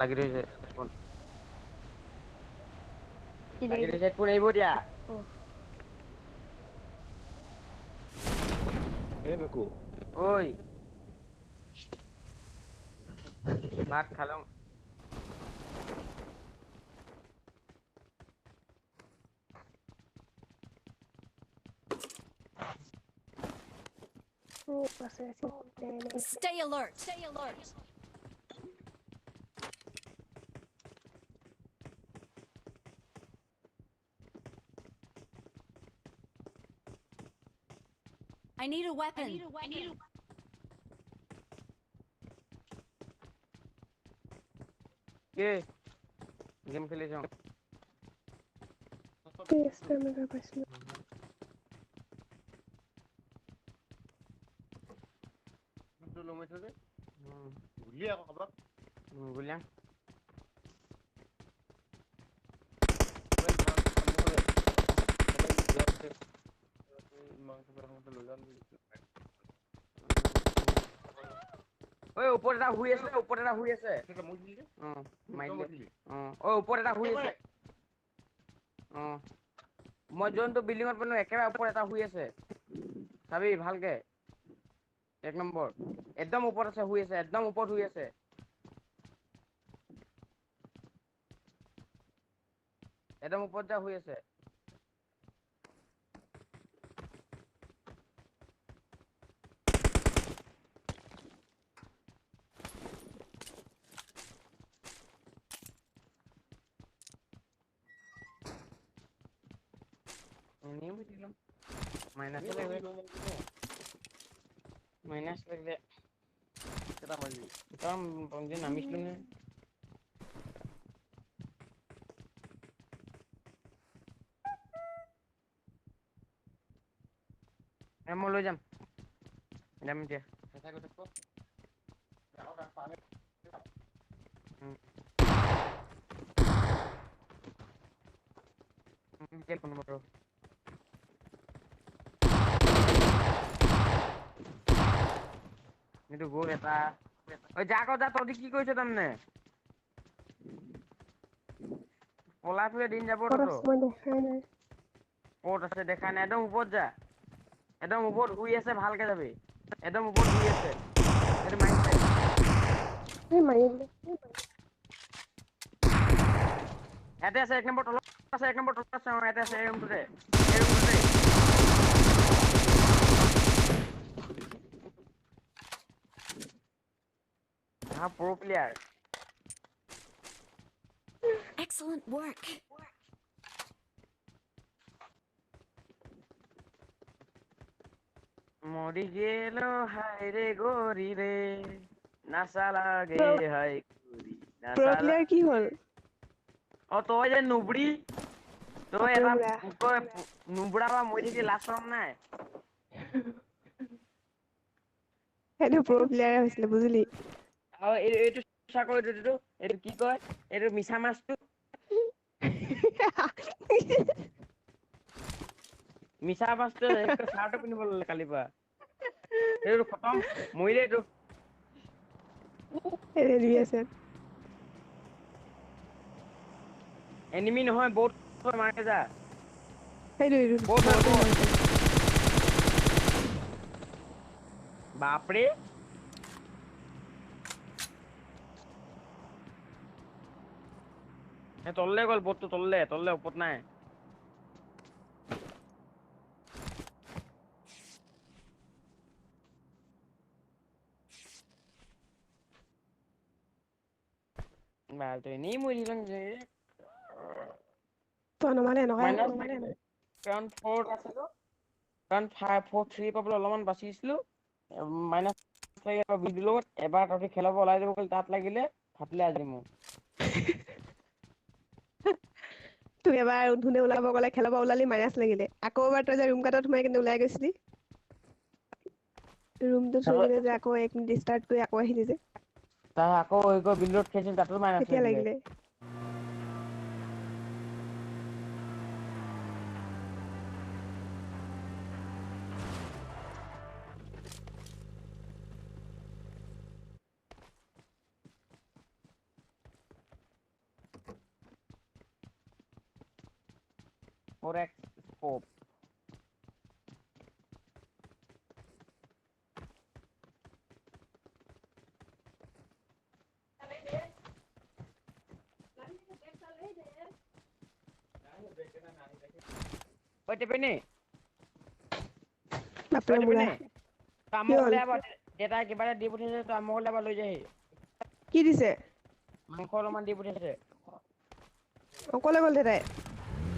লাগি ধৰিছে কি লাগি লাগিব? ধৰিছে কোন আহিব দিয়া অ', এই বেকু ঐ ভাত খালো আছে আছে Stay alert. Stay alert. I need a weapon. I need a weapon. কি গেম খেলি যাওঁ মেগা পাইছিলো। লমাই থৈ যে গুলি আকৌ কাবাক গুলিয়াম ঐ ওপৰত এটা শুই আছে ওপৰত এটা শুই আছে মাৰি দিলে ঐ ওপৰত এটা শুই আছে মই যোনটো বিল্ডিঙত পালো একেবাৰে ওপৰত এটা শুই আছে চাবি ভালকে এক নম্বৰ একদম ওপৰত আছে শুই আছে একদম ওপৰত শুই আছে একদম ওপৰত যা শুই আছে মাইনাছ মাইনাছ লাগিলে কেইটা মাৰিলি একদম নামিছিলো নে মই লৈ যাম যাম এতিয়া ফোন নকৰো এইটো গ'ল এটা ঐ যা আকৌ যা তহঁতি কি কৰিছ তাৰমানে পলাই ফুৰে দিন যাব ক'ত তহঁতৰ আছে মই দেখাই নাই। ক'ত আছে দেখা নাই একদম ওপৰত যা একদম ওপৰত শুই আছে ভালকে যাবি একদম ওপৰত শুই আছে সেইটো মাৰিছে এই মাৰি দিলে। ইয়াতে আছে এক নম্বৰ তলত আছে এক নম্বৰ তলত আছে ইয়াতে আছে এই ৰুমটোতে এই ৰুমটোতে প্ৰ প্লেয়াৰ Excellent work. মৰি গেলো হায়ৰে গৰি ৰে নাচা লাগে প্ৰ হাই গৰি নাচা প্লেয়াৰ কি হ'ল? তই যে নুবৰি তই এটা অপেবুৰা তই নুবুঢ়া বা মৰি থাকি লাজ শৰম নাই সেইটো প্ৰ প্লেয়াৰে হৈছিলে বুজিলি আৰু এইটো এইটো কি কয় এইটো মিছা মাছটো মিছা মাছটো চাৰ্টটো পিন্ধিব ললে কালিৰ পৰা এইটো খতম মৰিলে এইটো আছে এনিমি নহয় বহুত মাৰে যা বট হয় সেইটোৱেইটো বট বট বাপৰে তললে গ'ল বটটো তললে ওপৰত নাই বালটো এনেই মৰি থাকিলে তই নমালে এনেকুৱাই হ'ব। কাৰণ 4 আছিলো কাৰণ 4-3 পাবলৈ অলপমান বাচিছিলো এবাৰ তহঁতি খেলাব ওলাই যাব তাত লাগিলে ফাটিলে আজি মোৰ তোক এবাৰ ধুনে ওলাব গ'লে খেলাব ওলালি মাইনাছ লাগিলে আকৌ এবাৰ তই যে ৰুম কাটত সোমাই কিনে ওলাই গৈছিলি ৰুমটো থৈ কিনে যে আকৌ 1 মিনিট ষ্টাৰ্ট কৰি আকৌ আহিলি যে তাৰ আকৌ বিল্ডত খেলিছিল তাতো মাইনাচ তেতিয়া লাগিলে লাগিলে 4x scope. Oi, Tiffany. বাপৰে Oi, মোলা Tiffany. Kamu কি হ'ল? boleh apa? Dia tadi pada di putih itu kamu boleh apa lu jadi? কি দিছে Mangko roman di putih itu. অকলে গ'ল দেতাই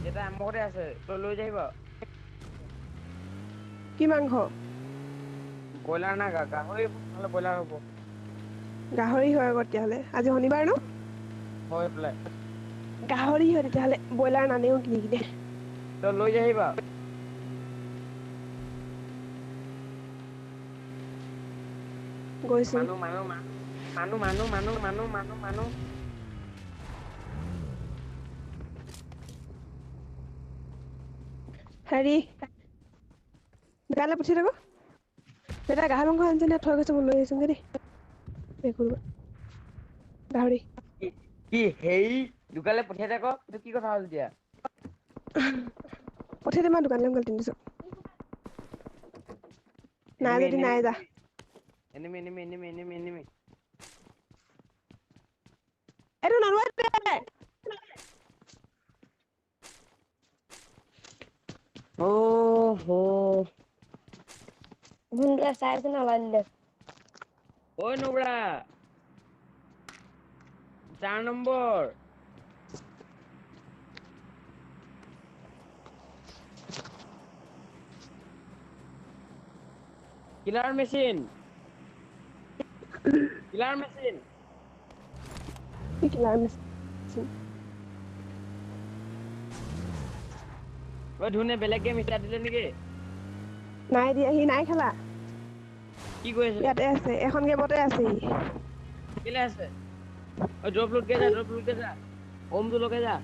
Dia tadi mau dia ase. Lu jadi apa? কি মাংস Boiler na gak? Oi, kalau boiler apa? গাহৰি হয় আকৌ তেতিয়াহ'লে আজি শনিবাৰ ন Oi, boleh. গাহৰি হয় তেতিয়াহ'লে ব্ৰইলাৰ নানেও কিনি কিনে Lu jadi apa? গৈছো Manu. হেৰি দোকানলৈ পঠিয়াই থাকো দেউতা গাহৰি মাংস আনিছে নে থৈ গৈছে মই লৈ আহিছোঁগে দেই গাহৰি কি হেই দোকানলৈ পঠিয়াই থাক এইটো কি কথা হ'ল এতিয়া পঠিয়াই দিম আৰু দোকানলৈ গ'ল তিনিছো নাই যদি নাই যা এনিমি এইটো নলয় দে ওহো মুন্ডা চাই আছে না লাইন দে ঐ নুবৰা 4 নম্বৰ কিলাৰ মেচিন ঐ ধুনে বেলেগ গেম ষ্টাৰ্ট দিলে নেকি নাই দিয়া সি নাই খেলা কি কৈ আছে ইয়াতে আছে এখন গেমতে আছে সি কেলে আছে ঐ ড্ৰপ লুট কে যা ওমটো লগে যা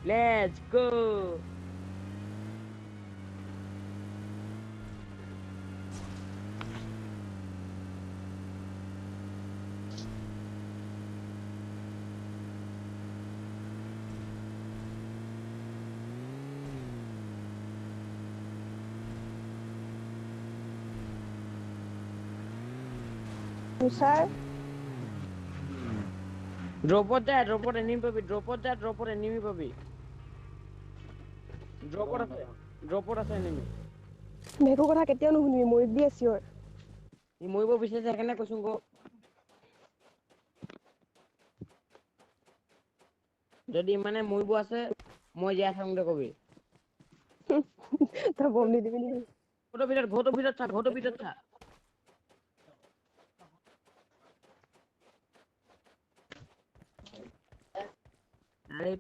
লেটস গো মুছাৰ ড্ৰপত এনিমি পাবি ড্ৰপত এনিমি পাবি ড্ৰপত আছে এনিমি ভেকুৰ কথা কেতিয়াও নুশুনিবি মৰি দিয়ে চিঞৰ ই মৰিব বিচাৰিছে সেইকাৰণে কৈছো গো যদি মানে মৰিব আছে মই জীয়াই থাকোঁ দে কবি তই বম দি দিবি নেকি ঘৰটোৰ ভিতৰত থাক আৰে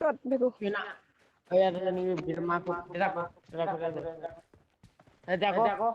ক'ত ভেকুৰ না ওই আৰ জানি বিৰমা কো দেখো দেখো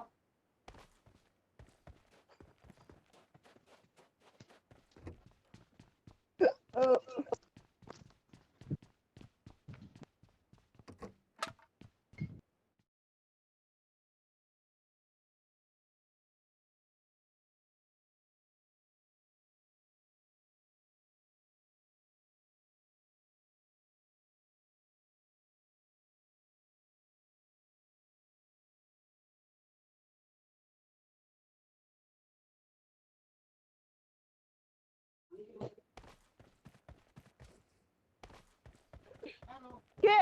কি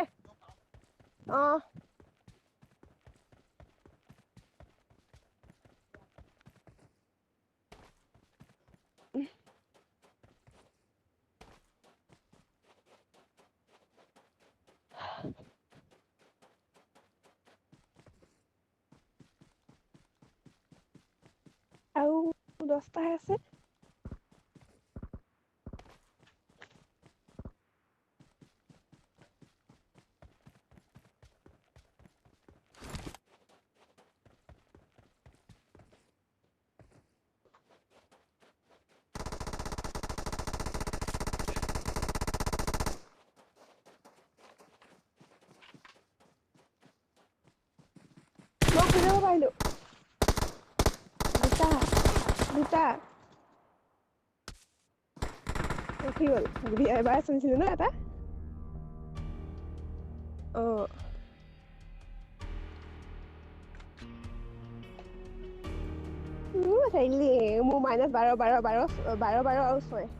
আৰু 10টাহে আছে মই খুলিব পাৰিলো আচ্ছা এটা কি হ'ল এবাৰ চলিছিলে ন এটা চাৰিলি মোৰ -12 12 12 12 12 আৰু 6